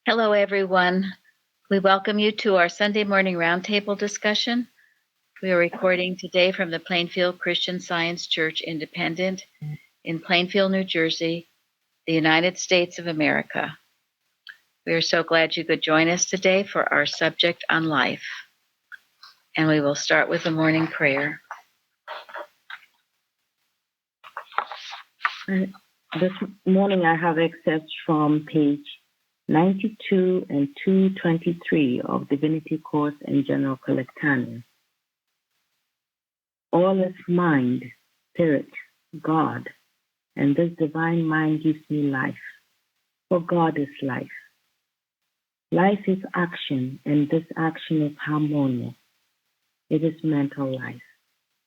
Hello, everyone. We welcome you to our Sunday morning roundtable discussion. We are recording today from the Plainfield Christian Science Church Independent in Plainfield, New Jersey, the United States of America. We are so glad you could join us today for our subject on life. And we will start with a morning prayer. This morning I have excerpts from page 92 and 223 of Divinity Course in General Collectanea. All is mind, spirit, God, and this divine mind gives me life, for God is life. Life is action, and this action is harmonious. It is mental life.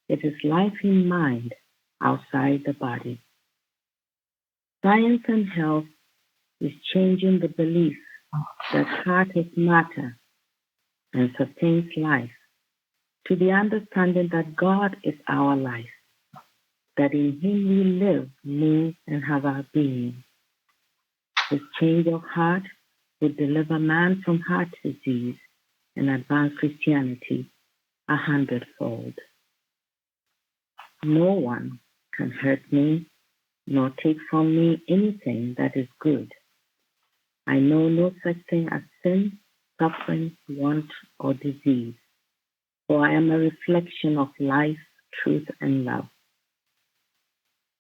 It is life in mind, outside the body. Science and health is changing the belief that heart is matter and sustains life to the understanding that God is our life, that in Him we live, move, and have our being. This change of heart would deliver man from heart disease and advance Christianity 100-fold. No one can hurt me nor take from me anything that is good. I know no such thing as sin, suffering, want, or disease, for I am a reflection of life, truth, and love.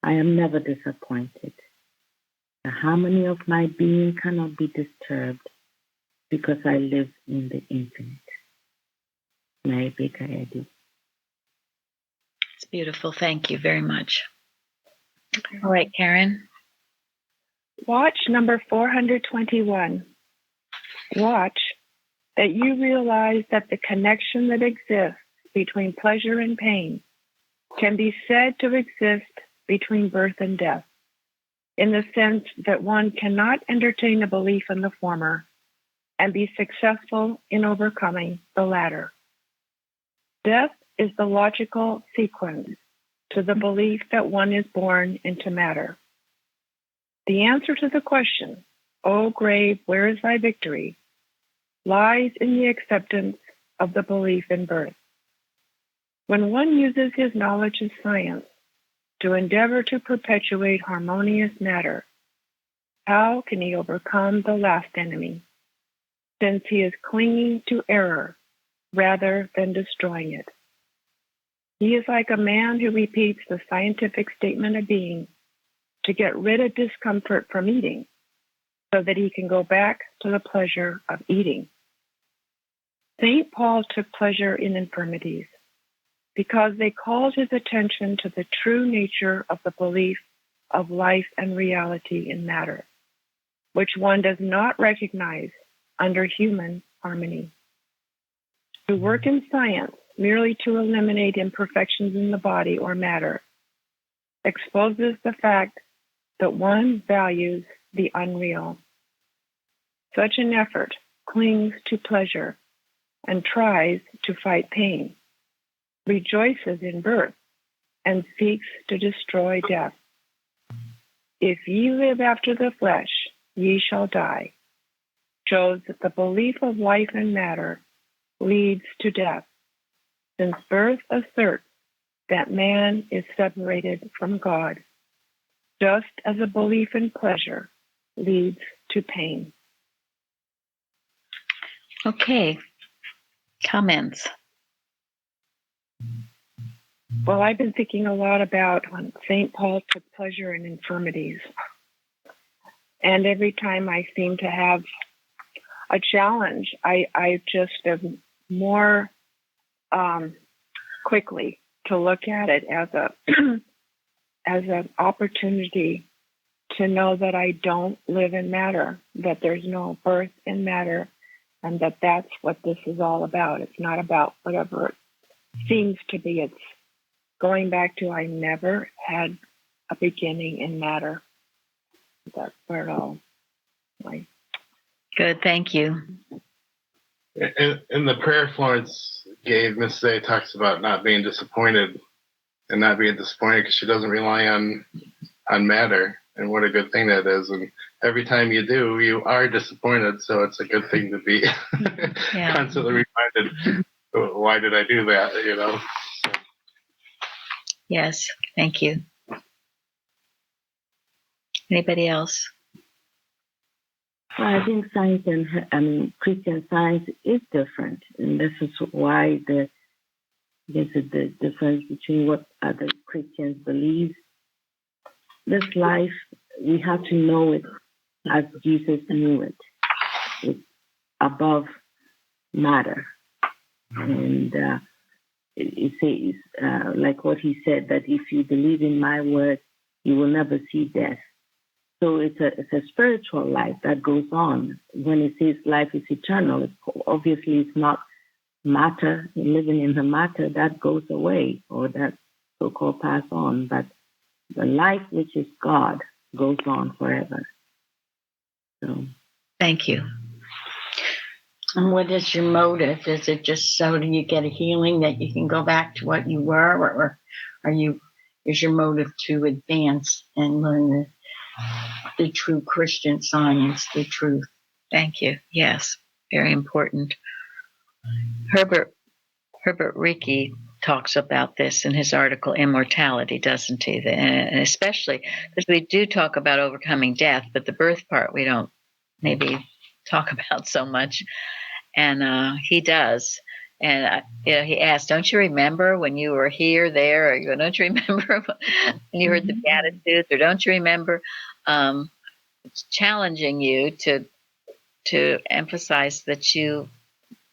I am never disappointed. The harmony of my being cannot be disturbed because I live in the infinite. Mary Baker Eddy. It's beautiful. Thank you very much. All right, Karen. Watch number 421. Watch that you realize that the connection that exists between pleasure and pain can be said to exist between birth and death, in the sense that one cannot entertain a belief in the former and be successful in overcoming the latter. Death is the logical sequence to the belief that one is born into matter. The answer to the question, "O grave, where is thy victory?" lies in the acceptance of the belief in birth. When one uses his knowledge of science to endeavor to perpetuate harmonious matter, how can he overcome the last enemy, since he is clinging to error rather than destroying it? He is like a man who repeats the scientific statement of being to get rid of discomfort from eating so that he can go back to the pleasure of eating. St. Paul took pleasure in infirmities because they called his attention to the true nature of the belief of life and reality in matter, which one does not recognize under human harmony. To work in science merely to eliminate imperfections in the body or matter exposes the fact that one values the unreal. Such an effort clings to pleasure and tries to fight pain, rejoices in birth, and seeks to destroy death. If ye live after the flesh, ye shall die, shows that the belief of life and matter leads to death, since birth asserts that man is separated from God, just as a belief in pleasure leads to pain. Okay. Comments? Well, I've been thinking a lot about when St. Paul took pleasure in infirmities. And every time I seem to have a challenge, I just am more quickly to look at it as as an opportunity to know that I don't live in matter, that there's no birth in matter, and that that's what this is all about. It's not about whatever it seems to be. It's going back to I never had a beginning in matter. That's where it all like. Good, thank you. In the prayer Florence gave, Miss Day talks about not being disappointed and not being disappointed because she doesn't rely on matter, and what a good thing that is. And every time you do, you are disappointed. So it's a good thing to be constantly reminded, why did I do that? So. Yes, thank you. Anybody else? Well, I think Christian Science is different, and this is why the difference between what other Christians believe. This life, we have to know it as Jesus knew it. It's above matter. And it says, like what he said, that if you believe in my word, you will never see death. So it's a spiritual life that goes on. When it says life is eternal, obviously it's not matter, living in the matter, that goes away, or that so-called pass on. But the life which is God goes on forever. So, thank you. And what is your motive? Is it just so do you get a healing that you can go back to what you were, or is your motive to advance and learn the true Christian Science, the truth? Thank you. Yes, very important. Herbert Ricky talks about this in his article Immortality, doesn't he? And especially because we do talk about overcoming death, but the birth part we don't maybe talk about so much. And he does. And he asked, "Don't you remember when you were here, there? Or don't you remember when you heard the Beatitudes? Or don't you remember?" It's challenging you to emphasize that you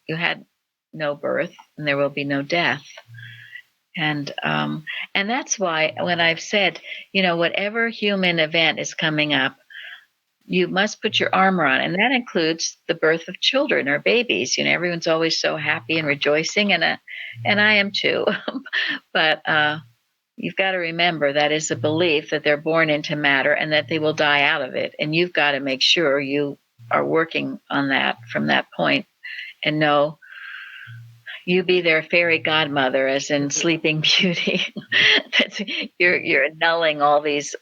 had no birth and there will be no death. And that's why when I've said, whatever human event is coming up, you must put your armor on, and that includes the birth of children or babies. Everyone's always so happy and rejoicing, and I am too. But you've got to remember that is a belief that they're born into matter and that they will die out of it, and you've got to make sure you are working on that from that point, and know you be their fairy godmother, as in Sleeping Beauty. You're annulling all these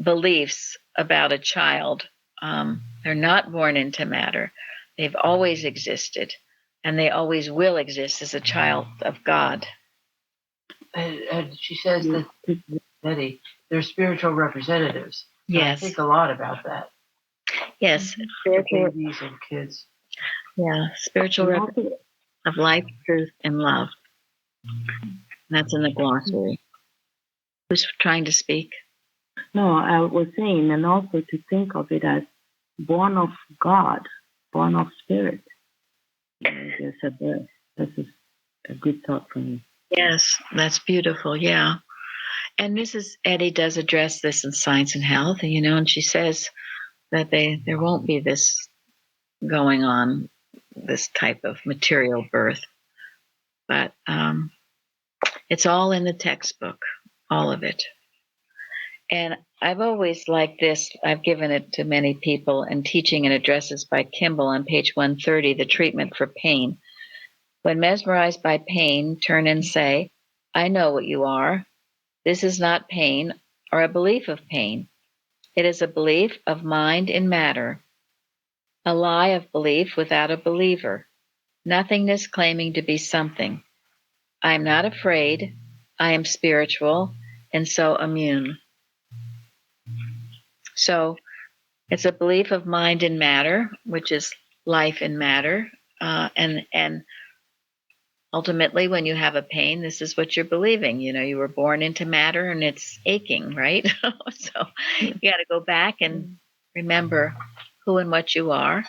beliefs about a child. They're not born into matter. They've always existed, and they always will exist as a child of God. And she says that they're spiritual representatives. So Yes. I think a lot about that. Yes, Spiritual babies and kids. Yeah, spiritual representative of life, truth, and love. And that's in the glossary. Who's trying to speak? no, I was saying, and also to think of it as born of God, born of spirit. There's a birth. This is a good thought for me. Yes, that's beautiful. Yeah. And Mrs. Eddy does address this in Science and Health, and she says that there won't be this going on, this type of material birth. But it's all in the textbook, all of it. And I've always liked this. I've given it to many people in Teaching and Addresses by Kimball on page 130, the treatment for pain. When mesmerized by pain, turn and say, "I know what you are. This is not pain or a belief of pain. It is a belief of mind in matter, a lie of belief without a believer, nothingness claiming to be something. I am not afraid. I am spiritual and so immune." So it's a belief of mind in matter, which is life in matter. And ultimately, when you have a pain, this is what you're believing. You were born into matter and it's aching, right? So you got to go back and remember who and what you are.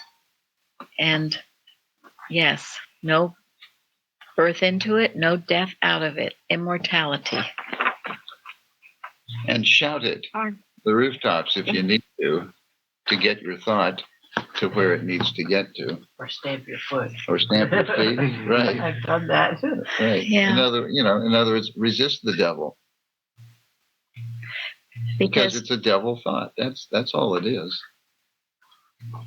And yes, no birth into it, no death out of it, immortality. And shout it, the rooftops, if you need to get your thought to where it needs to get to. Or stamp your foot. Or stamp your feet, right. I've done that. Right. Yeah. In other words, resist the devil. Because it's a devil thought. That's all it is.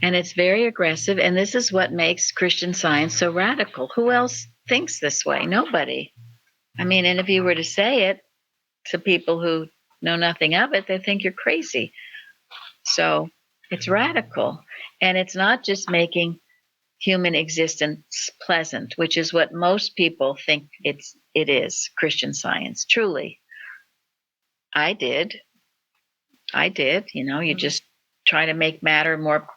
And it's very aggressive, and this is what makes Christian Science so radical. Who else thinks this way? Nobody. And if you were to say it to people who know nothing of it, they think you're crazy. So it's radical. And it's not just making human existence pleasant, which is what most people think it is, Christian Science. Truly. I did. You just try to make matter more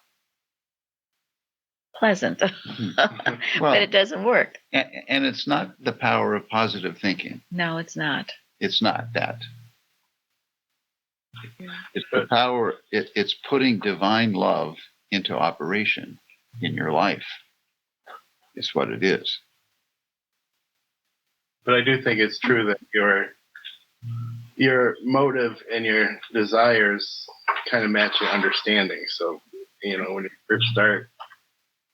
pleasant. Well, but it doesn't work. And it's not the power of positive thinking. No, it's not. It's not that. It's the power, it's putting divine love into operation in your life. Is what it is. But I do think it's true that your motive and your desires kind of match your understanding. So, when you first start,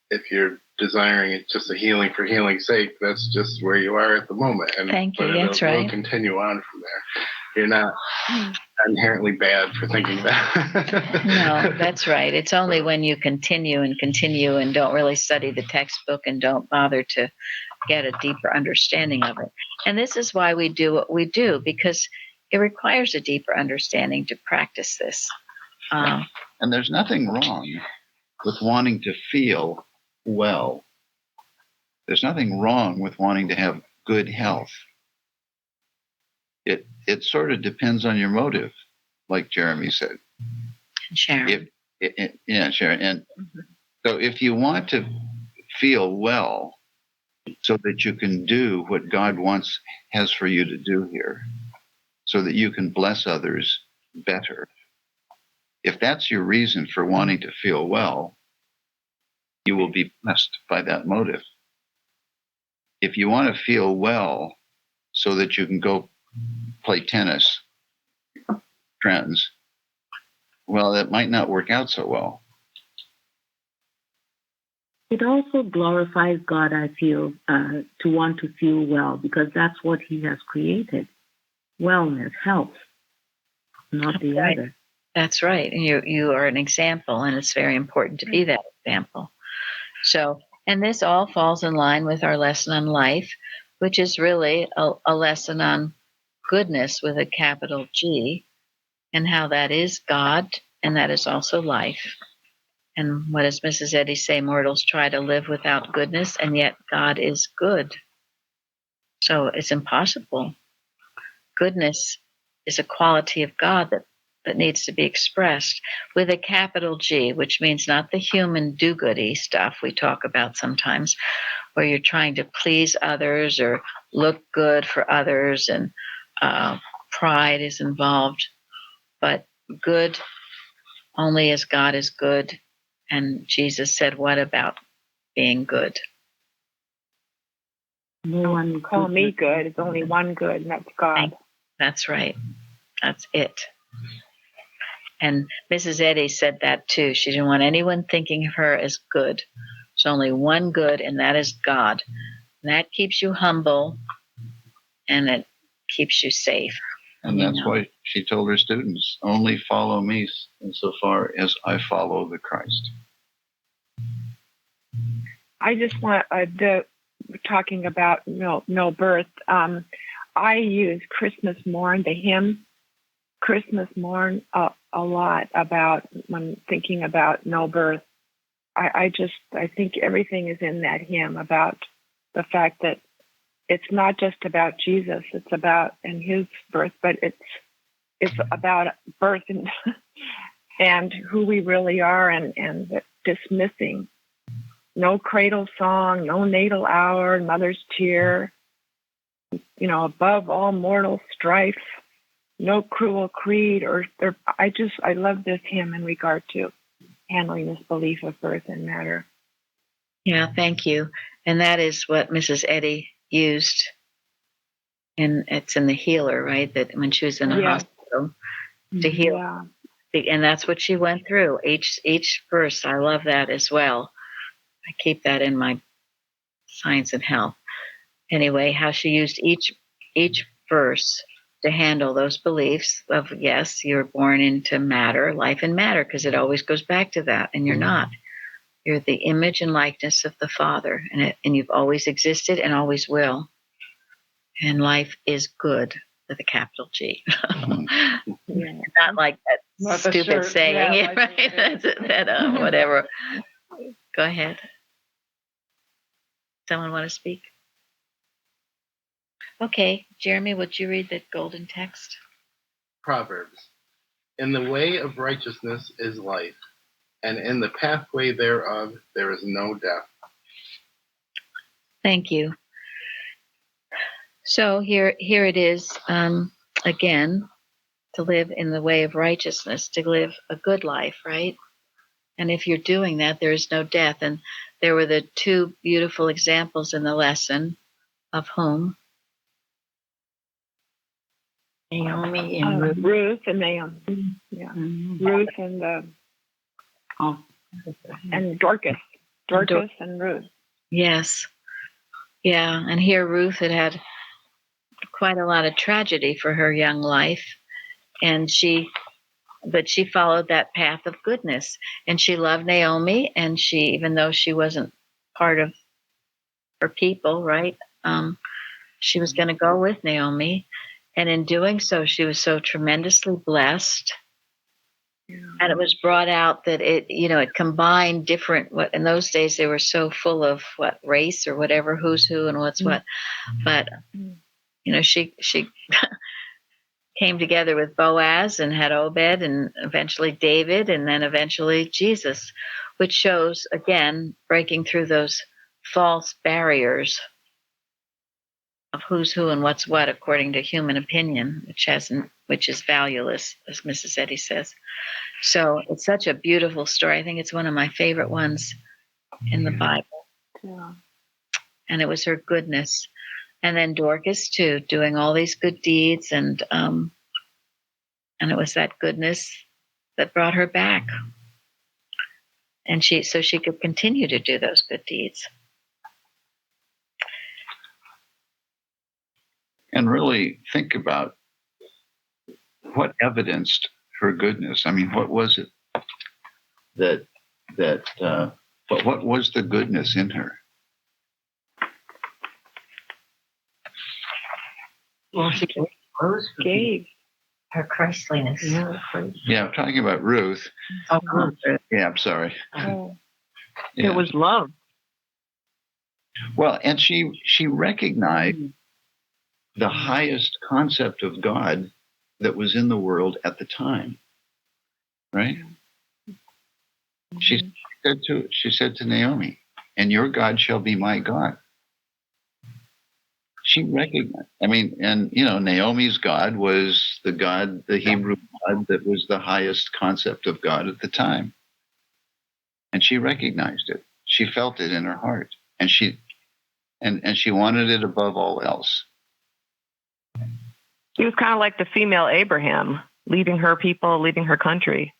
if you're desiring it just a healing for healing's sake, that's just where you are at the moment. And thank you. That's it'll right. Continue on from there. You're not inherently bad for thinking that. No, that's right. It's only when you continue and don't really study the textbook and don't bother to get a deeper understanding of it. And this is why we do what we do, because it requires a deeper understanding to practice this. And there's nothing wrong with wanting to feel well. There's nothing wrong with wanting to have good health. It sort of depends on your motive, like Jeremy said. Sharon. Sharon. And so if you want to feel well so that you can do what God has for you to do here, so that you can bless others better, if that's your reason for wanting to feel well, you will be blessed by that motive. If you want to feel well so that you can go play tennis, friends, well, that might not work out so well. It also glorifies God, I feel, to want to feel well, because that's what He has created. Wellness, health, not the other. That's right. And you are an example, and it's very important to be that example. So, and this all falls in line with our lesson on life, which is really a lesson on goodness with a capital G, and how that is God, and that is also life. And what does Mrs. Eddy say? Mortals try to live without goodness, and yet God is good. So it's impossible. Goodness is a quality of God that needs to be expressed with a capital G, which means not the human do-goody stuff we talk about sometimes, where you're trying to please others or look good for others, and pride is involved. But good only as God is good. And Jesus said, what about being good? No one call me good. It's only one good, and that's God. That's right. That's it. And Mrs. Eddy said that too. She didn't want anyone thinking of her as good. There's only one good, and that is God. And that keeps you humble, and it keeps you safe. And that's why she told her students, only follow me insofar as I follow the Christ. I just want talking about no birth. I use Christmas Morn, the hymn Christmas Morn, a lot about when thinking about no birth. I think everything is in that hymn about the fact that it's not just about Jesus, it's about and his birth, but it's about birth and who we really are, and dismissing no cradle song, no natal hour, mother's tear, above all mortal strife, no cruel creed, I love this hymn in regard to handling this belief of birth and matter. Yeah, thank you. And that is what Mrs. Eddy used, and it's in the Healer, right? That when she was in the hospital to heal, and that's what she went through. Each verse, I love that as well. I keep that in my Science and Health. Anyway, how she used each verse to handle those beliefs of, yes, you're born into matter, life and matter, because it always goes back to that, and you're not. You're the image and likeness of the Father, and you've always existed and always will. And life is good. with a capital G. Yeah. Not like that Not the stupid shirt. saying, Yeah, yeah, like right? the shirt. That whatever. Go ahead. Someone want to speak? Okay, Jeremy, would you read the golden text? Proverbs. In the way of righteousness is life, and in the pathway thereof there is no death. Thank you. So here it is again, to live in the way of righteousness, to live a good life, right? And if you're doing that, there is no death. And there were the two beautiful examples in the lesson of whom? Naomi and Ruth. Ruth and Naomi. Yeah. Ruth and and Dorcas. Dorcas and Ruth. Yes. Yeah. And here Ruth had quite a lot of tragedy for her young life. And but she followed that path of goodness. And she loved Naomi. And even though she wasn't part of her people, right? She was going to go with Naomi. And in doing so, she was so tremendously blessed. Yeah. And it was brought out that it combined different, in those days they were so full of race or whatever, who's who and what's what. But, she came together with Boaz and had Obed and eventually David and then eventually Jesus, which shows, again, breaking through those false barriers of who's who and what's what according to human opinion, which is valueless, as Mrs. Eddy says. So it's such a beautiful story. I think it's one of my favorite ones in the Bible. Yeah. And it was her goodness. And then Dorcas too, doing all these good deeds, and it was that goodness that brought her back. And so she could continue to do those good deeds. And really think about what evidenced her goodness. I mean, what was it what was the goodness in her? Well, she gave her Christliness. Yeah, I'm talking about Ruth. Oh, Ruth. Yeah, I'm sorry. Oh. Yeah. It was love. Well, and she recognized the highest concept of God that was in the world at the time, right? Mm-hmm. She said to Naomi, "And your God shall be my God." She recognized. I mean, and Naomi's God was the Hebrew God that was the highest concept of God at the time, and she recognized it. She felt it in her heart, and she wanted it above all else. He was kind of like the female Abraham, leaving her people, leaving her country.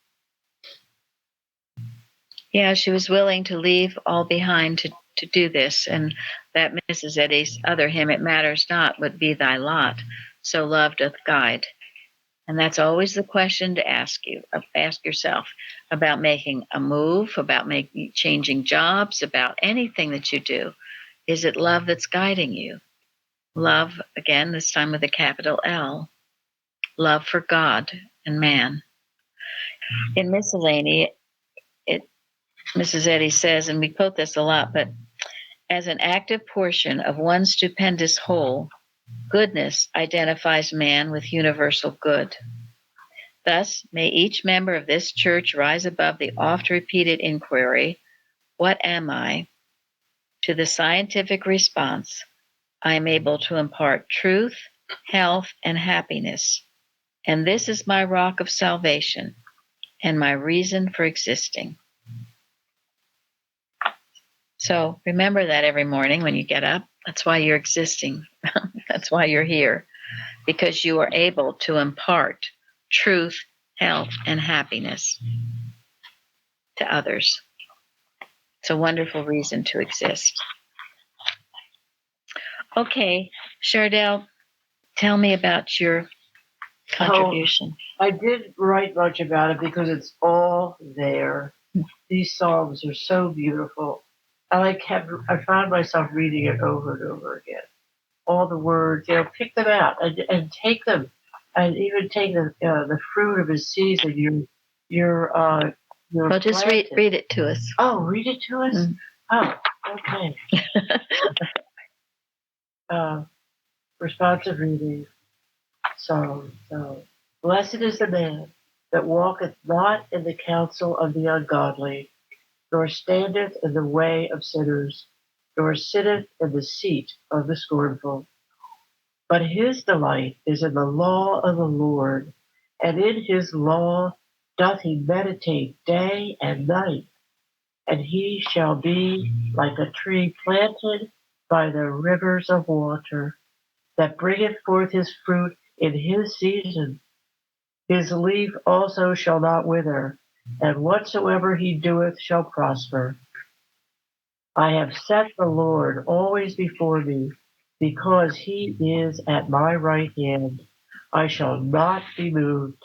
Yeah, she was willing to leave all behind to do this. And that Mrs. Eddy's other hymn, "It matters not what be thy lot, so love doth guide." And that's always the question to ask yourself about making a move, about changing jobs, about anything that you do. Is it love that's guiding you? Love, again, this time with a capital L. Love for God and man. In Miscellany, Mrs. Eddy says, and we quote this a lot, but as an active portion of one stupendous whole, goodness identifies man with universal good. Thus, may each member of this church rise above the oft-repeated inquiry, "What am I?" to the scientific response, "I am able to impart truth, health, and happiness, and this is my rock of salvation and my reason for existing." So remember that every morning when you get up. That's why you're existing. That's why you're here, because you are able to impart truth, health, and happiness to others. It's a wonderful reason to exist. Okay, Chardell, tell me about your contribution. I did write much about it because it's all there. These songs are so beautiful. I found myself reading it over and over again. all the words, pick them out and take them, and even take the fruit of his season. Your Well, just read it to us. Oh, read it to us. Oh, okay. Responsive reading. So blessed is the man that walketh not in the counsel of the ungodly, nor standeth in the way of sinners, nor sitteth in the seat of the scornful. But his delight is in the law of the Lord, and in his law doth he meditate day and night. And he shall be like a tree planted by the rivers of water, that bringeth forth his fruit in his season. His leaf also shall not wither, and whatsoever he doeth shall prosper. I have set the Lord always before me, because he is at my right hand. I shall not be moved.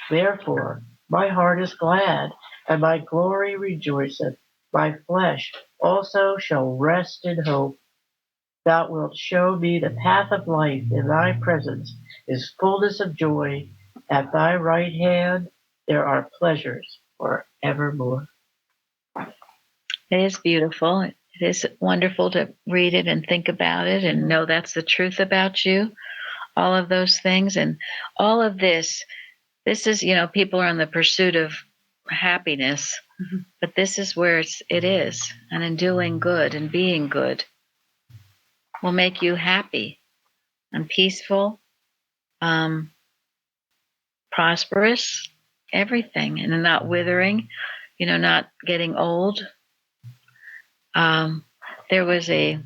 Therefore my heart is glad, and my glory rejoiceth. My flesh also shall rest in hope. Thou wilt show me the path of life. In thy presence is fullness of joy. At thy right hand there are pleasures for evermore. It is beautiful. It is wonderful to read it and think about it and know that's the truth about you. All of those things and all of this is, people are on the pursuit of happiness, but this is where it is. And in doing good and being good will make you happy and peaceful, prosperous, everything, and not withering, not getting old. There was a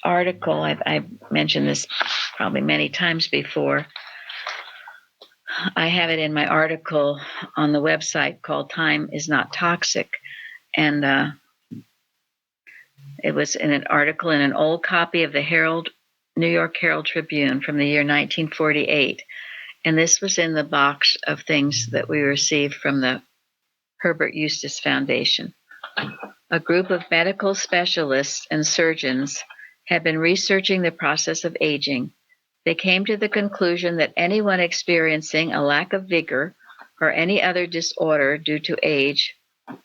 article, I mentioned this probably many times before. I have it in my article on the website called Time is Not Toxic. And it was in an article in an old copy of the New York Herald Tribune from the year 1948. And this was in the box of things that we received from the Herbert Eustace Foundation. A group of medical specialists and surgeons had been researching the process of aging. They came to the conclusion that anyone experiencing a lack of vigor or any other disorder due to age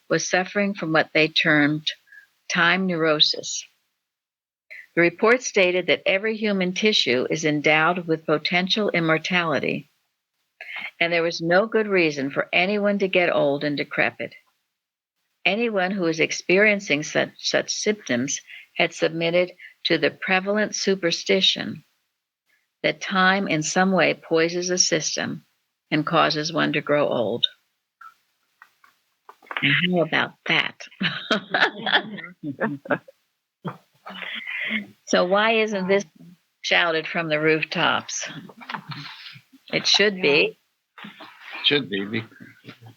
was suffering from what they termed time neurosis. The report stated that every human tissue is endowed with potential immortality, and there was no good reason for anyone to get old and decrepit. Anyone who was experiencing such symptoms had submitted to the prevalent superstition that time in some way poisons a system and causes one to grow old. And how about that? So why isn't this shouted from the rooftops? It should be. It should be,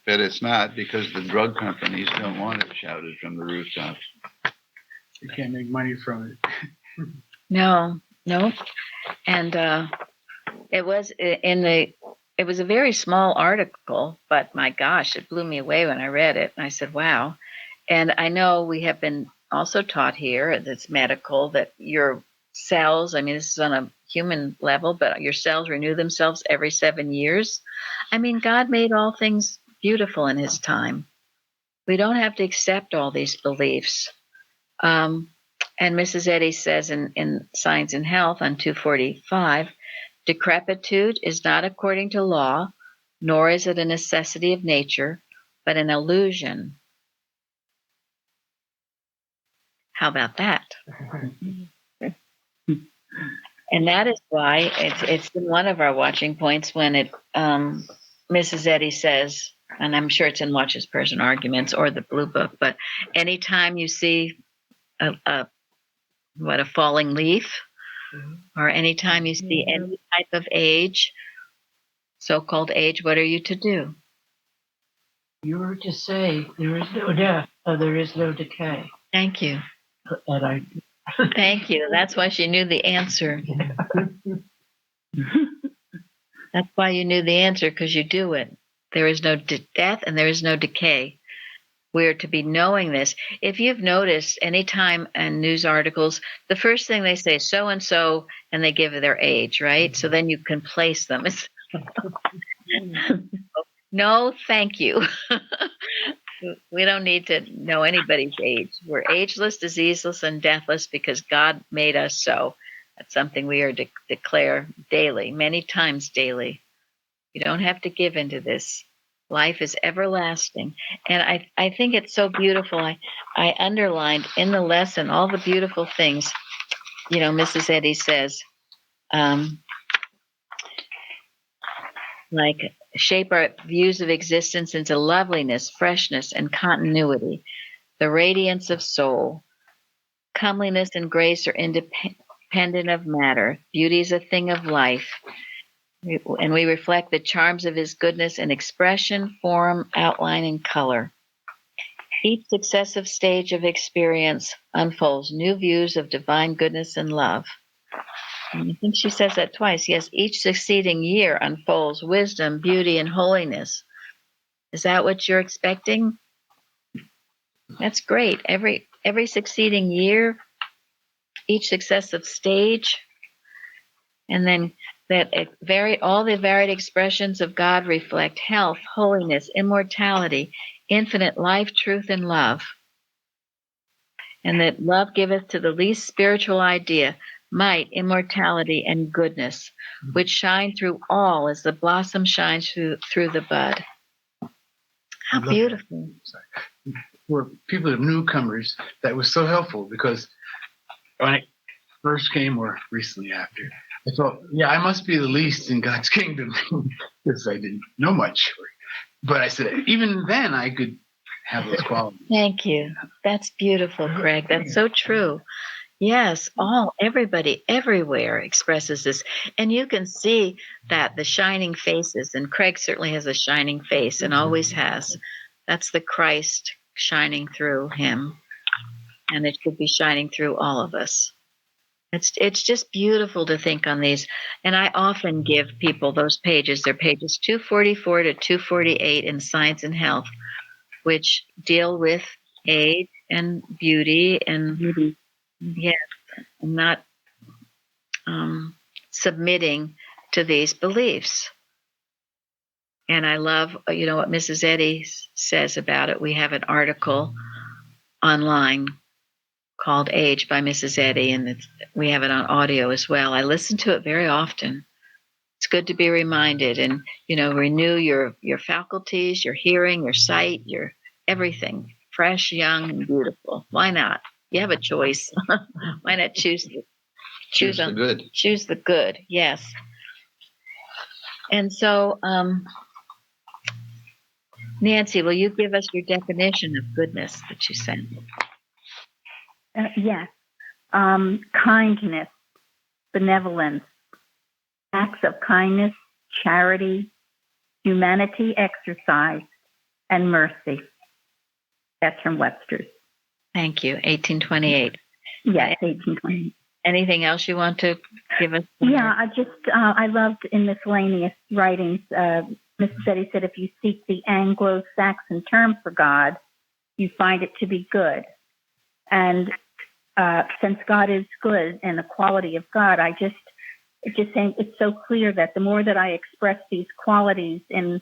but it's not, because the drug companies don't want it shouted from the rooftops. You can't make money from it. No. And it was a very small article, but my gosh, it blew me away when I read it. And I said, wow. And I know we have been also taught here, that's medical, that your cells, this is on a human level, but your cells renew themselves every 7 years. God made all things beautiful in his time. We don't have to accept all these beliefs. And Mrs. Eddy says in Science and Health on 245, decrepitude is not according to law, nor is it a necessity of nature, but an illusion. How about that? And that is why it's been one of our watching points when Mrs. Eddy says, and I'm sure it's in Watch's Person Arguments or the Blue Book, but anytime you see a falling leaf, or anytime you see any type of age, so-called age, what are you to do? You were to say, there is no death, or there is no decay. Thank you. And Thank you. That's why she knew the answer. That's why you knew the answer, because you do it. There is no death and there is no decay. We're to be knowing this. If you've noticed anytime in news articles, the first thing they say, so and so, and they give their age, right? So then you can place them. No, thank you. We don't need to know anybody's age. We're ageless, diseaseless, and deathless because God made us so. That's something we are to declare daily, many times daily. You don't have to give into this. Life is everlasting. And I think it's so beautiful. I underlined in the lesson all the beautiful things. You know, Mrs. Eddy says, like, shape our views of existence into loveliness, freshness, and continuity, the radiance of soul. Comeliness and grace are independent of matter. Beauty is a thing of life. And we reflect the charms of his goodness in expression, form, outline, and color. Each successive stage of experience unfolds new views of divine goodness and love. And I think she says that twice. Yes, each succeeding year unfolds wisdom, beauty, and holiness. Is that what you're expecting? That's great. Every succeeding year, each successive stage, and then that all the varied expressions of God reflect health, holiness, immortality, infinite life, truth, and love. And that love giveth to the least spiritual idea might, immortality, and goodness, which shine through all as the blossom shines through the bud. How beautiful. For people who are newcomers, that was so helpful because when I first came or recently after, I thought, yeah, I must be the least in God's kingdom because I didn't know much. But I said, even then I could have those qualities. Thank you. That's beautiful, Craig. That's so true. Yes, everybody, everywhere expresses this. And you can see that the shining faces, and Craig certainly has a shining face and always has. That's the Christ shining through him. And it should be shining through all of us. It's just beautiful to think on these. And I often give people those pages. They're pages 244 to 248 in Science and Health, which deal with age and beauty and yes, not submitting to these beliefs. And I love, what Mrs. Eddy says about it. We have an article online called Age by Mrs. Eddy, and we have it on audio as well. I listen to it very often. It's good to be reminded and, renew your faculties, your hearing, your sight, your everything, fresh, young, and beautiful. Why not? You have a choice. Why not choose the good? Choose the good, yes. And so, Nancy, will you give us your definition of goodness that you sent? Yes. Kindness, benevolence, acts of kindness, charity, humanity exercised, and mercy. That's from Webster's. Thank you. 1828. Yes, 1828. Anything else you want to give us? Yeah, I loved in miscellaneous writings, Mrs. Eddy said, if you seek the Anglo-Saxon term for God, you find it to be good. And since God is good and the quality of God, I just think it's so clear that the more that I express these qualities in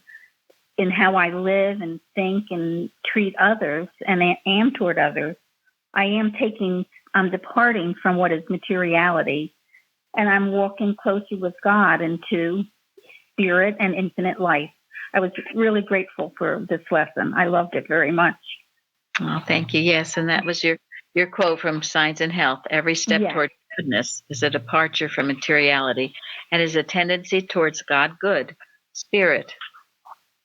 how I live and think and treat others and am toward others, I'm departing from what is materiality, and I'm walking closer with God into spirit and infinite life. I was really grateful for this lesson. I loved it very much. Oh, thank you. Yes, and that was your quote from Science and Health. Every step toward goodness is a departure from materiality and is a tendency towards God good, spirit.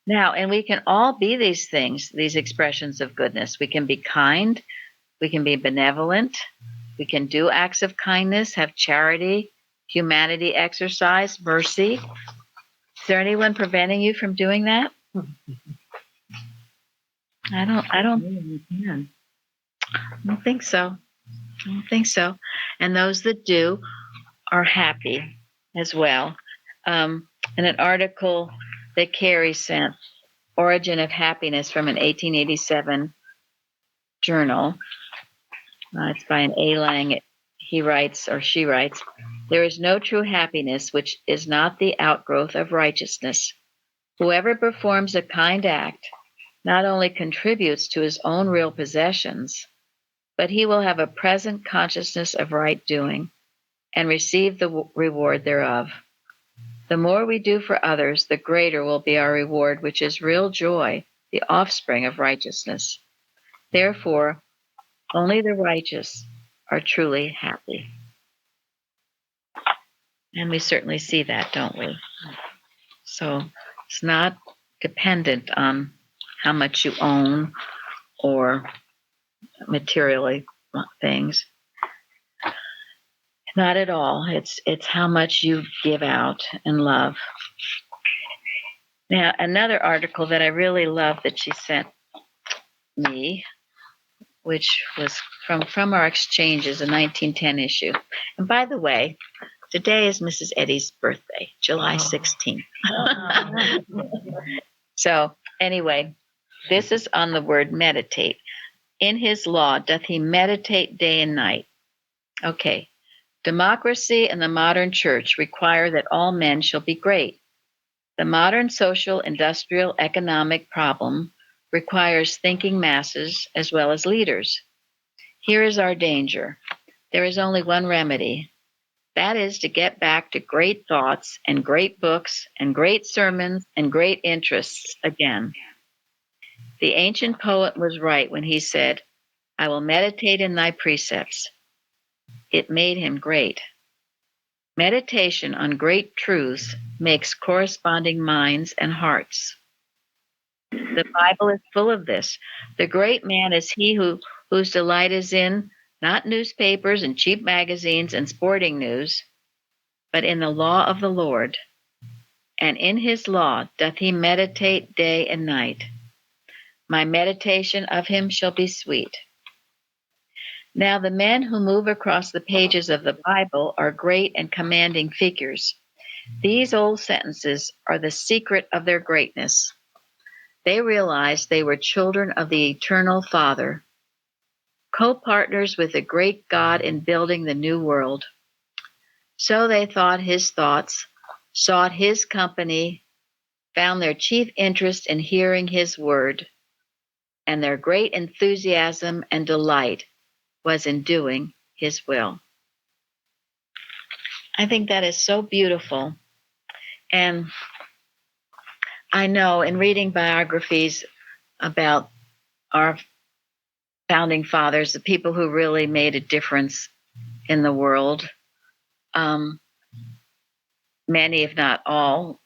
Now, and we can all be these things, these expressions of goodness. We can be kind. We can be benevolent. We can do acts of kindness, have charity, humanity exercise, mercy. Is there anyone preventing you from doing that? I don't think so. I don't think so. And those that do are happy as well. In an article that Carrie sent, Origin of Happiness from an 1887 journal. It's by an A. Lang. He writes, or she writes, "There is no true happiness which is not the outgrowth of righteousness. Whoever performs a kind act not only contributes to his own real possessions, but he will have a present consciousness of right doing and receive the reward thereof. The more we do for others, the greater will be our reward, which is real joy, the offspring of righteousness. Therefore, only the righteous are truly happy." And we certainly see that, don't we? So it's not dependent on how much you own or materially things. Not at all. It's how much you give out and love. Now, another article that I really love that she sent me, which was from our exchanges, a 1910 issue. And by the way, today is Mrs. Eddy's birthday, July 16th. So anyway, this is on the word meditate. "In his law doth he meditate day and night." Okay. Democracy and the modern church require that all men shall be great. The modern social, industrial, economic problem requires thinking masses as well as leaders. Here is our danger. There is only one remedy. That is to get back to great thoughts and great books and great sermons and great interests again. The ancient poet was right when he said, "I will meditate in thy precepts." It made him great. Meditation on great truths makes corresponding minds and hearts. The Bible is full of this. The great man is he whose delight is in not newspapers and cheap magazines and sporting news, but in the law of the Lord. And in his law doth he meditate day and night. My meditation of him shall be sweet. Now, the men who move across the pages of the Bible are great and commanding figures. These old sentences are the secret of their greatness. They realized they were children of the eternal Father, co-partners with the great God in building the new world. So they thought his thoughts, sought his company, found their chief interest in hearing his word, and their great enthusiasm and delight was in doing his will. I think that is so beautiful. And I know in reading biographies about our founding fathers, the people who really made a difference in the world, many, if not all,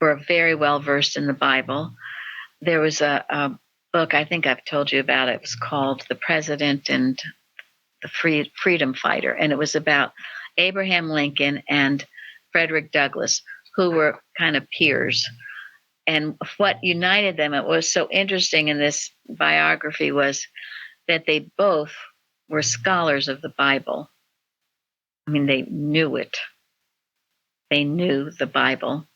were very well versed in the Bible. There was a book, I think I've told you about it. It was called The President and the Freedom Fighter. And it was about Abraham Lincoln and Frederick Douglass, who were kind of peers. And what united them, it was so interesting in this biography, was that they both were scholars of the Bible. I mean, they knew it. They knew the Bible.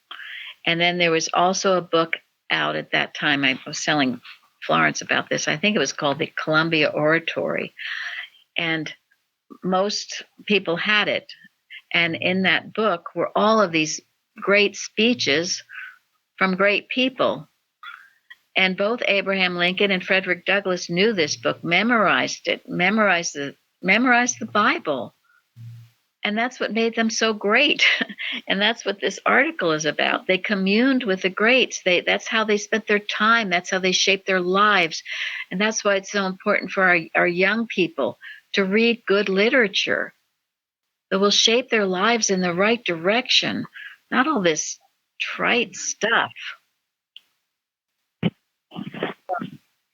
And then there was also a book out at that time. I was telling Florence about this. I think it was called the Columbia Oratory. And most people had it. And in that book were all of these great speeches from great people. And both Abraham Lincoln and Frederick Douglass knew this book, memorized it, memorized the Bible. And that's what made them so great. And that's what this article is about. They communed with the greats. That's how they spent their time. That's how they shaped their lives. And that's why it's so important for our young people to read good literature that will shape their lives in the right direction, not all this trite stuff.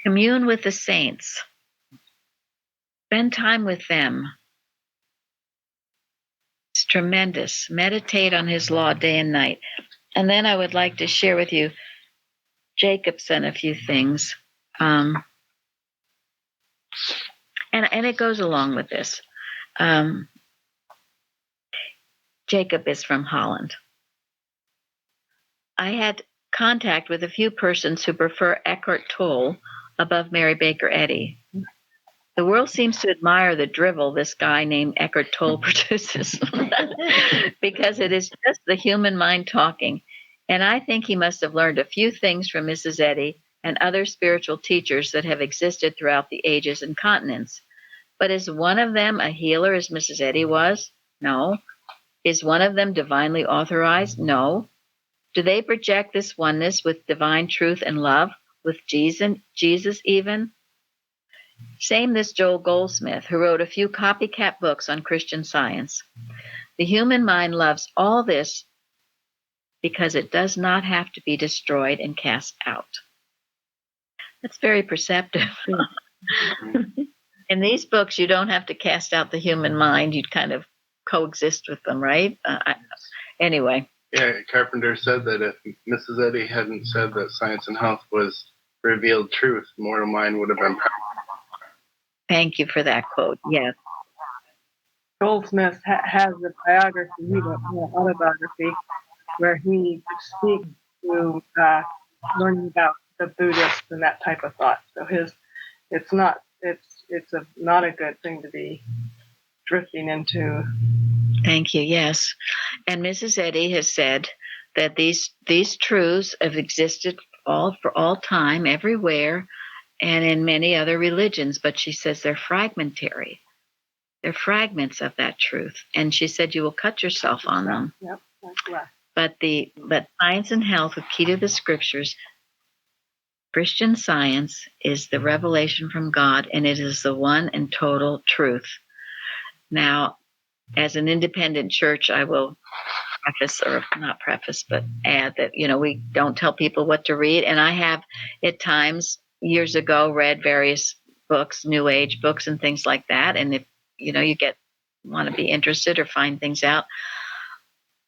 Commune with the saints. Spend time with them. It's tremendous. Meditate on his law day and night. And then I would like to share with you, Jacob sent a few things. And it goes along with this. Jacob is from Holland. I had contact with a few persons who prefer Eckhart Tolle above Mary Baker Eddy. The world seems to admire the drivel this guy named Eckhart Tolle produces because it is just the human mind talking. And I think he must have learned a few things from Mrs. Eddy and other spiritual teachers that have existed throughout the ages and continents. But is one of them a healer as Mrs. Eddy was? No. Is one of them divinely authorized? No. Do they project this oneness with divine truth and love, with Jesus even? Same this Joel Goldsmith, who wrote a few copycat books on Christian Science. The human mind loves all this because it does not have to be destroyed and cast out. That's very perceptive. In these books, you don't have to cast out the human mind. You'd kind of coexist with them, right? Anyway. Yeah, Carpenter said that if Mrs. Eddy hadn't said that science and health was revealed truth, mortal mind would have been powerful. Thank you for that quote. Yes. Goldsmith has a biography, autobiography, where he speaks to learning about the Buddhists and that type of thought. So it's not a good thing to be drifting into. Thank you. Yes, and Mrs. Eddy has said that these truths have existed for all time, everywhere, and in many other religions. But she says they're fragmentary. They're fragments of that truth, and she said you will cut yourself on them. Yep, that's right. But science and health, with key to the scriptures, Christian Science is the revelation from God, and it is the one and total truth. Now, as an independent church, I will add that, we don't tell people what to read. And I have at times years ago read various books, New Age books and things like that. And if, you want to be interested or find things out,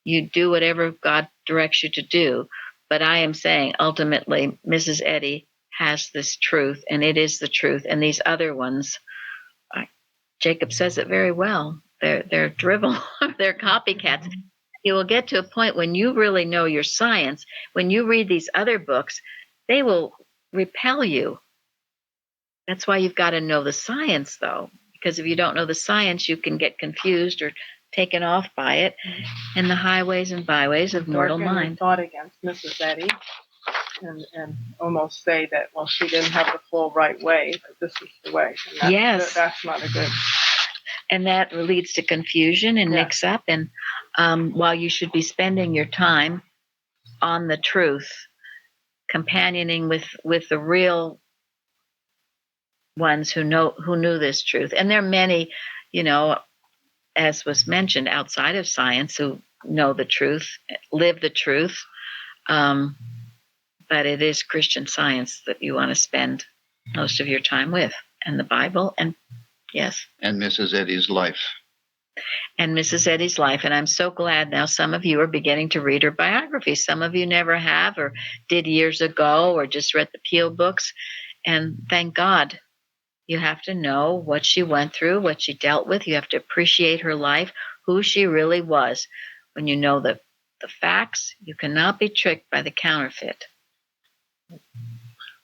you do whatever God directs you to do. But I am saying ultimately, Mrs. Eddy has this truth, and it is the truth. And these other ones, Jacob says it very well. They're drivel, they're copycats. You will get to a point when you really know your science. When you read these other books, they will repel you. That's why you've got to know the science, though, because if you don't know the science, you can get confused or taken off by it in the highways and byways of mortal mind. Thought against Mrs. Eddy and almost say that, well, she didn't have the full right way, but this is the way. And that's not a good. And that leads to confusion and mix up. And while you should be spending your time on the truth, companioning with the real ones who knew this truth. And there are many, as was mentioned, outside of science who know the truth, live the truth. But it is Christian Science that you want to spend most of your time with, and the Bible, and yes. And Mrs. Eddy's life. And Mrs. Eddy's life. And I'm so glad now some of you are beginning to read her biography. Some of you never have, or did years ago, or just read the Peel books. And thank God. You have to know what she went through, what she dealt with. You have to appreciate her life, who she really was. When you know the facts, you cannot be tricked by the counterfeit.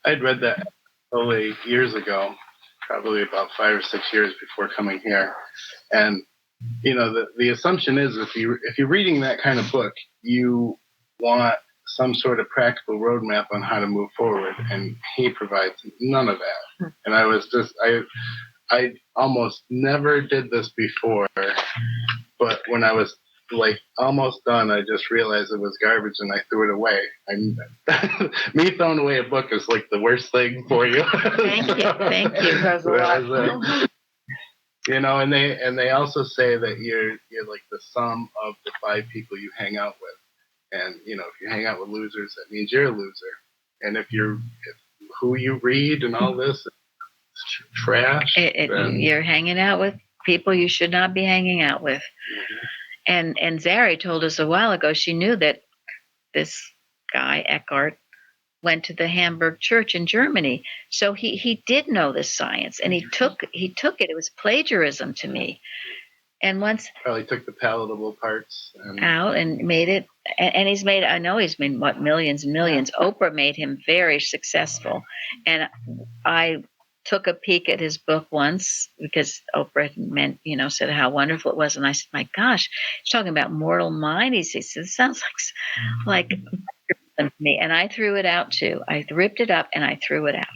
I'd read that only years ago, probably about 5 or 6 years before coming here. And, the assumption is if you're reading that kind of book, you want some sort of practical roadmap on how to move forward, and he provides none of that. And I almost never did this before, but when I was almost done, I just realized it was garbage and I threw it away. Me throwing away a book is the worst thing for you. Thank you. And they also say that you're like the sum of the 5 people you hang out with. And, if you hang out with losers, that means you're a loser. And if who you read and all this is trash, you're hanging out with people you should not be hanging out with. Mm-hmm. And Zari told us a while ago, she knew that this guy, Eckhart, went to the Hamburg church in Germany. So he did know this science, and he took it. It was plagiarism to me. And once probably took the palatable parts out and made it, and he's made millions and millions. Oprah made him very successful, and I took a peek at his book once because Oprah said how wonderful it was, and I said, "My gosh, he's talking about mortal mind." He says, "It sounds like me," and I threw it out too. I ripped it up and I threw it out.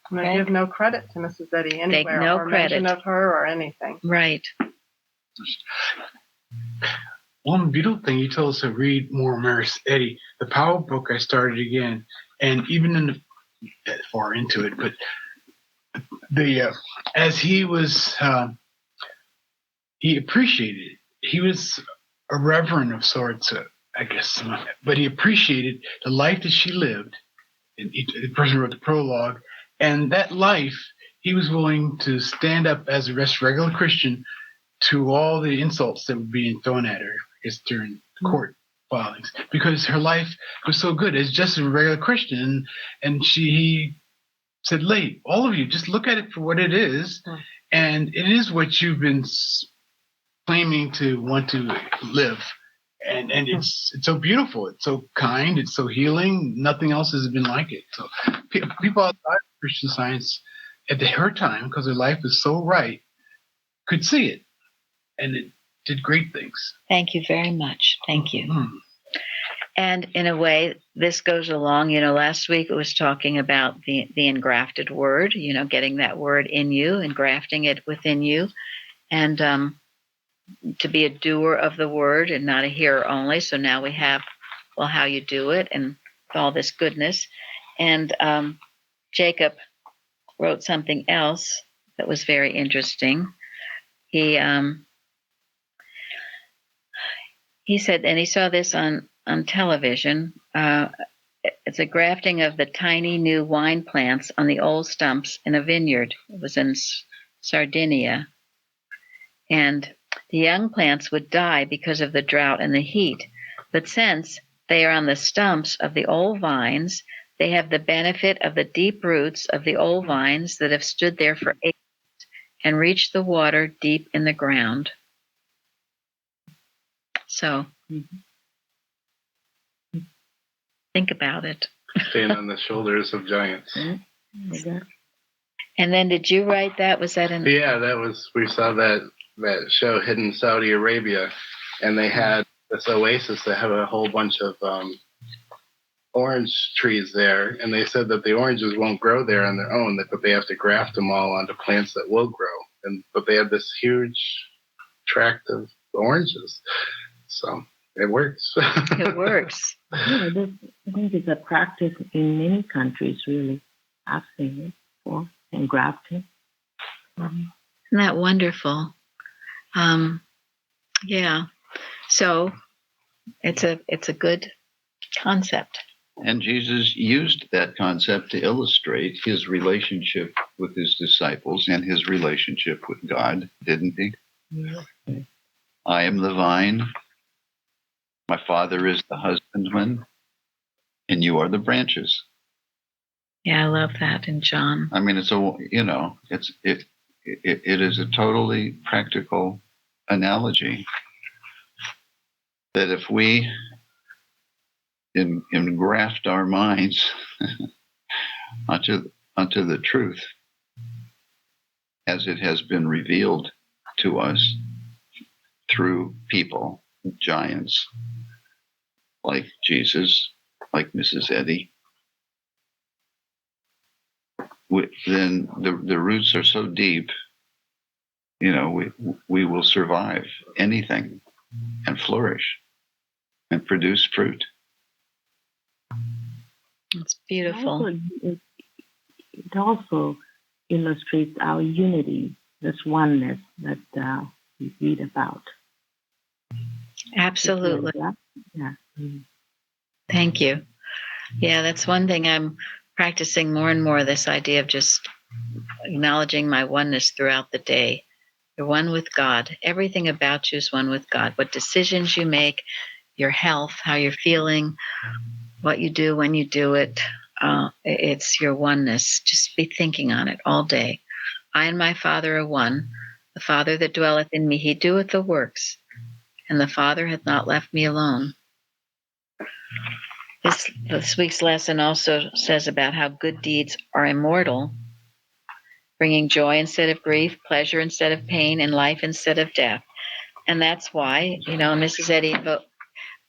And I give no credit to Mrs. Eddy anywhere, no or credit. mention of her or anything. Right. One beautiful thing, you told us to read more Mrs. Eddy. The Power book I started again, and even far into it, but as he was, he appreciated it. He was a reverend of sorts, I guess, but he appreciated the life that she lived. And the person who wrote the prologue, and that life, he was willing to stand up as a regular Christian to all the insults that were being thrown at her, I guess, during court filings, because her life was so good as just a regular Christian. And he said, all of you, just look at it for what it is, and it is what you've been claiming to want to live. And it's so beautiful. It's so kind. It's so healing. Nothing else has been like it. So people outside of Christian Science at her time, because their life was so right, could see it. And it did great things. Thank you very much. Thank you. And in a way, this goes along, last week it was talking about the engrafted word, getting that word in you, engrafting it within you. And to be a doer of the word and not a hearer only. So now we have, how you do it and all this goodness. And Jacob wrote something else that was very interesting. He said, and he saw this on television, it's a grafting of the tiny new wine plants on the old stumps in a vineyard. It was in Sardinia. And the young plants would die because of the drought and the heat. But since they are on the stumps of the old vines, they have the benefit of the deep roots of the old vines that have stood there for ages and reached the water deep in the ground. So think about it. Stand on the shoulders of giants. And then did you write that? Was that in? Yeah, we saw that show, Hidden Saudi Arabia, and they had this oasis that had a whole bunch of orange trees there, and they said that the oranges won't grow there on their own, but they have to graft them all onto plants that will grow. But they have this huge tract of oranges, so it works. It works. Yeah, I think it's a practice in many countries, really. I've seen it before, engrafting. Isn't that wonderful? Yeah. So it's a good concept. And Jesus used that concept to illustrate his relationship with his disciples and his relationship with God, didn't he? Yes. I am the vine, my Father is the husbandman, and you are the branches. Yeah, I love that in John. I mean, it is a totally practical analogy that if we engraft our minds onto the truth as it has been revealed to us through people, giants like Jesus, like Mrs. Eddy, then the roots are so deep, we will survive anything and flourish and produce fruit. It's beautiful. It also illustrates our unity, this oneness that we read about. Absolutely. Yeah. Thank you. Yeah, that's one thing I'm practicing more and more, this idea of just acknowledging my oneness throughout the day. You're one with God. Everything about you is one with God. What decisions you make, your health, how you're feeling, what you do when you do it, it's your oneness. Just be thinking on it all day. I and my Father are one. The Father that dwelleth in me, he doeth the works, and the Father hath not left me alone. This week's lesson also says about how good deeds are immortal. bringing joy instead of grief, pleasure instead of pain, and life instead of death. And that's why, Mrs. Eddy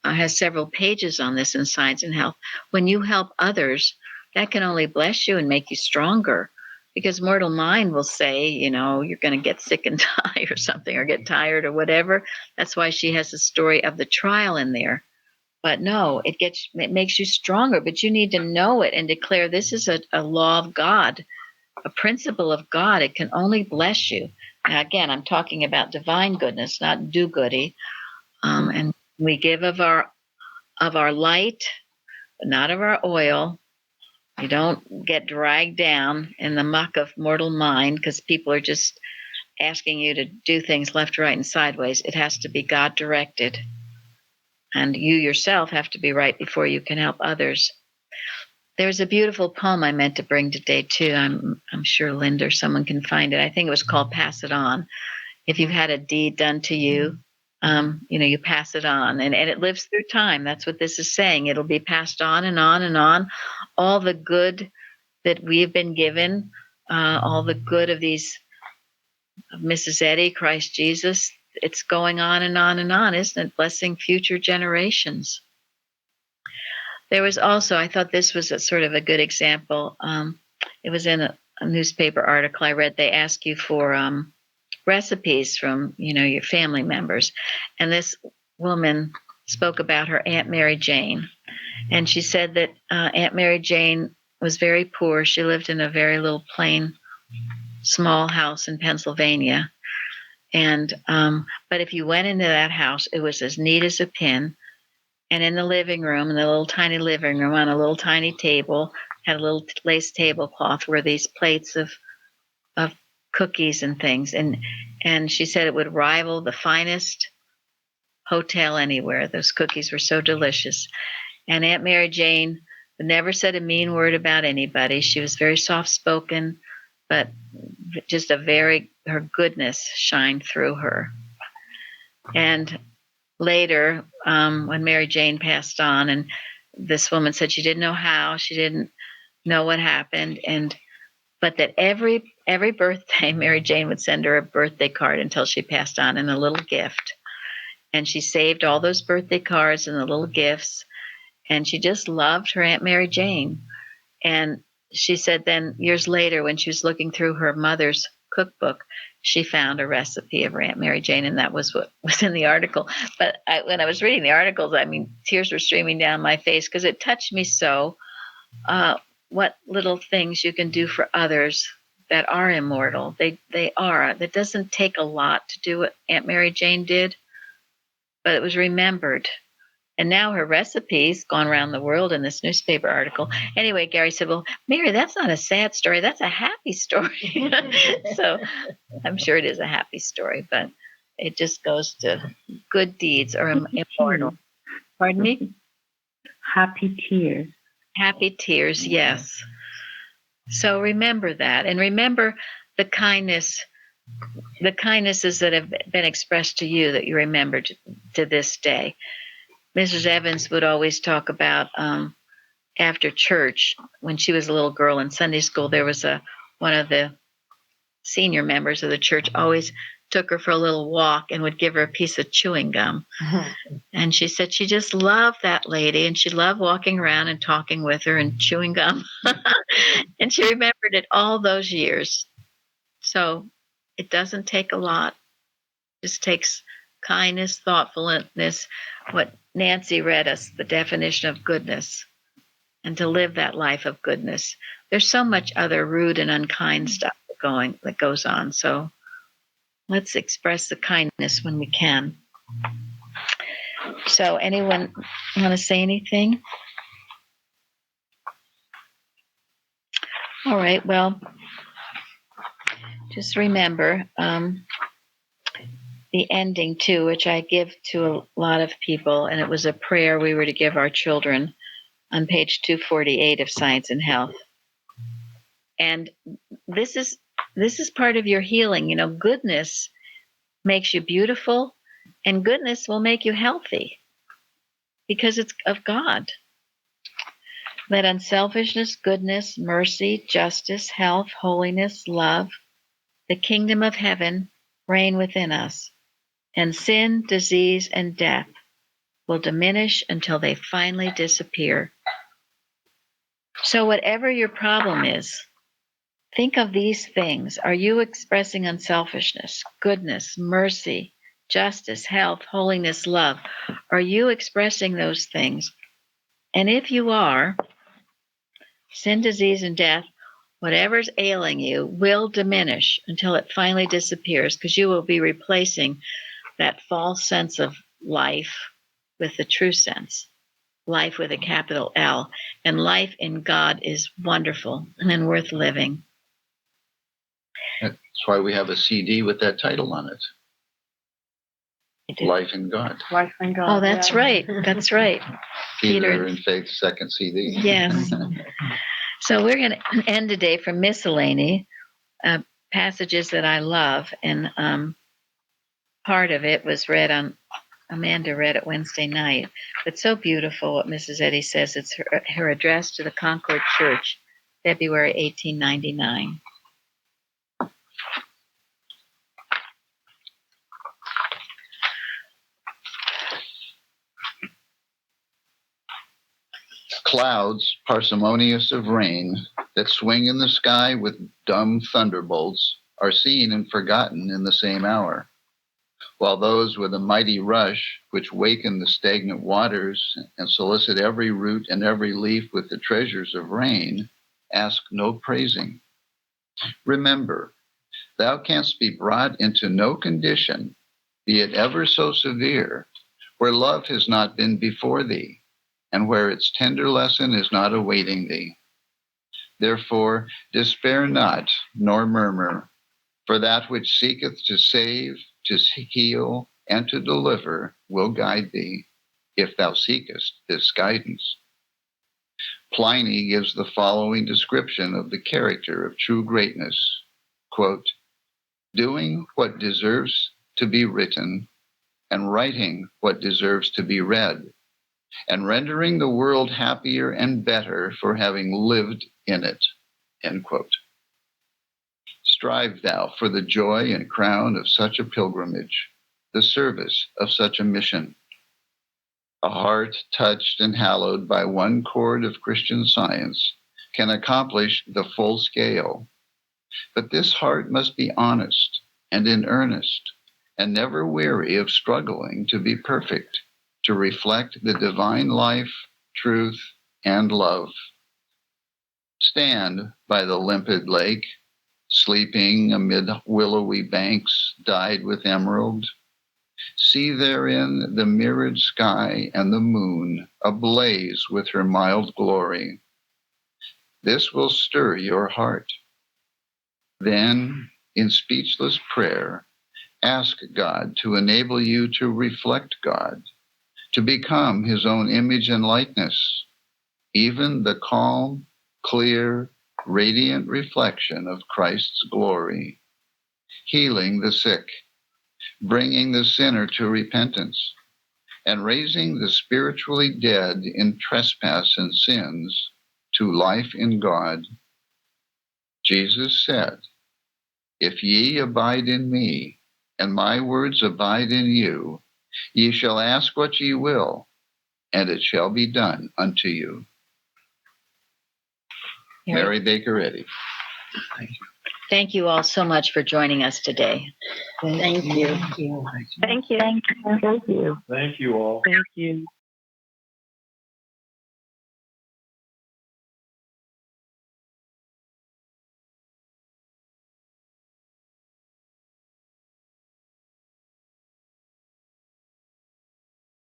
has several pages on this in Science and Health. When you help others, that can only bless you and make you stronger, because mortal mind will say, you're going to get sick and die or something, or get tired or whatever. That's why she has the story of the trial in there. But no, it makes you stronger, but you need to know it and declare this is a law of God, a principle of God. It can only bless you. Now, again, I'm talking about divine goodness, not do-goody. And we give of our light, but not of our oil. You don't get dragged down in the muck of mortal mind because people are just asking you to do things left, right, and sideways. It has to be God directed. And you yourself have to be right before you can help others. There's a beautiful poem I meant to bring today too. I'm sure Linda or someone can find it. I think it was called Pass It On. If you've had a deed done to you, you pass it on, and it lives through time. That's what this is saying. It'll be passed on and on and on. All the good that we've been given, all the good of these, of Mrs. Eddy, Christ Jesus, it's going on and on and on, isn't it? Blessing future generations. There was also, I thought this was a sort of a good example. It was in a newspaper article I read. They ask you for recipes from, your family members. And this woman spoke about her Aunt Mary Jane. And she said that Aunt Mary Jane was very poor. She lived in a very little plain, small house in Pennsylvania. And but if you went into that house, it was as neat as a pin. And in the living room, in the little tiny living room, on a little tiny table, had a little lace tablecloth where these plates of cookies and things. And she said it would rival the finest hotel anywhere. Those cookies were so delicious. And Aunt Mary Jane never said a mean word about anybody. She was very soft-spoken, but just her goodness shined through her. And later, when Mary Jane passed on, and this woman said she didn't know how, she didn't know what happened, but that every birthday, Mary Jane would send her a birthday card until she passed on, and a little gift. And she saved all those birthday cards and the little gifts, and she just loved her Aunt Mary Jane. And she said then, years later, when she was looking through her mother's cookbook, she found a recipe of her Aunt Mary Jane, and that was what was in the article. But when I was reading the articles, tears were streaming down my face because it touched me so. What little things you can do for others that are immortal. They are. That doesn't take a lot to do what Aunt Mary Jane did, but it was remembered. And now her recipe's gone around the world in this newspaper article. Anyway, Gary said, well, Mary, that's not a sad story. That's a happy story. So I'm sure it is a happy story, but it just goes to good deeds are immortal. Pardon me? Happy tears. Happy tears, yes. So remember that, and remember the kindnesses that have been expressed to you that you remember to this day. Mrs. Evans would always talk about after church, when she was a little girl in Sunday school, there was one of the senior members of the church always took her for a little walk and would give her a piece of chewing gum. And she said she just loved that lady, and she loved walking around and talking with her and chewing gum. And she remembered it all those years. So it doesn't take a lot. It just takes kindness, thoughtfulness, what Nancy read us, the definition of goodness, and to live that life of goodness. There's so much other rude and unkind stuff that goes on. So let's express the kindness when we can. So anyone want to say anything? All right, well, just remember the ending too, which I give to a lot of people, and it was a prayer we were to give our children on page 248 of Science and Health. And this is part of your healing. Goodness makes you beautiful, and goodness will make you healthy because it's of God. Let unselfishness, goodness, mercy, justice, health, holiness, love, the kingdom of heaven reign within us, and sin, disease, and death will diminish until they finally disappear. So, whatever your problem is, think of these things. Are you expressing unselfishness, goodness, mercy, justice, health, holiness, love? Are you expressing those things? And if you are, sin, disease, and death, whatever's ailing you, will diminish until it finally disappears, because you will be replacing that false sense of life with the true sense, life with a capital L. And life in God is wonderful and worth living. That's why we have a CD with that title on it. Life in God. Life in God. Oh, that's right. That's right. Peter and Faith's second CD. Yes. So we're going to end today from miscellany, passages that I love. And part of it was Amanda read it Wednesday night. But so beautiful what Mrs. Eddy says. It's her address to the Concord Church, February 1899. Clouds, parsimonious of rain, that swing in the sky with dumb thunderbolts, are seen and forgotten in the same hour, while those with a mighty rush, which waken the stagnant waters and solicit every root and every leaf with the treasures of rain, ask no praising. Remember, thou canst be brought into no condition, be it ever so severe, where love has not been before thee, and where its tender lesson is not awaiting thee. Therefore, despair not, nor murmur, for that which seeketh to save, to heal, and to deliver will guide thee, if thou seekest this guidance. Pliny gives the following description of the character of true greatness, quote, doing what deserves to be written, and writing what deserves to be read, and rendering the world happier and better for having lived in it, end quote. Strive thou for the joy and crown of such a pilgrimage, the service of such a mission. A heart touched and hallowed by one chord of Christian Science can accomplish the full scale. But this heart must be honest and in earnest, and never weary of struggling to be perfect, to reflect the divine life, truth, and love. Stand by the limpid lake, sleeping amid willowy banks dyed with emerald. See therein the mirrored sky and the moon ablaze with her mild glory. This will stir your heart. Then, in speechless prayer, ask God to enable you to reflect God, to become his own image and likeness, even the calm, clear, radiant reflection of Christ's glory, healing the sick, bringing the sinner to repentance, and raising the spiritually dead in trespass and sins to life in God. Jesus said, if ye abide in me, and my words abide in you, ye shall ask what ye will, and it shall be done unto you. Mary Baker Eddy. Thank you. Thank you all so much for joining us today. Thank you. Thank you. Thank you. Thank you. Thank you all. Thank you.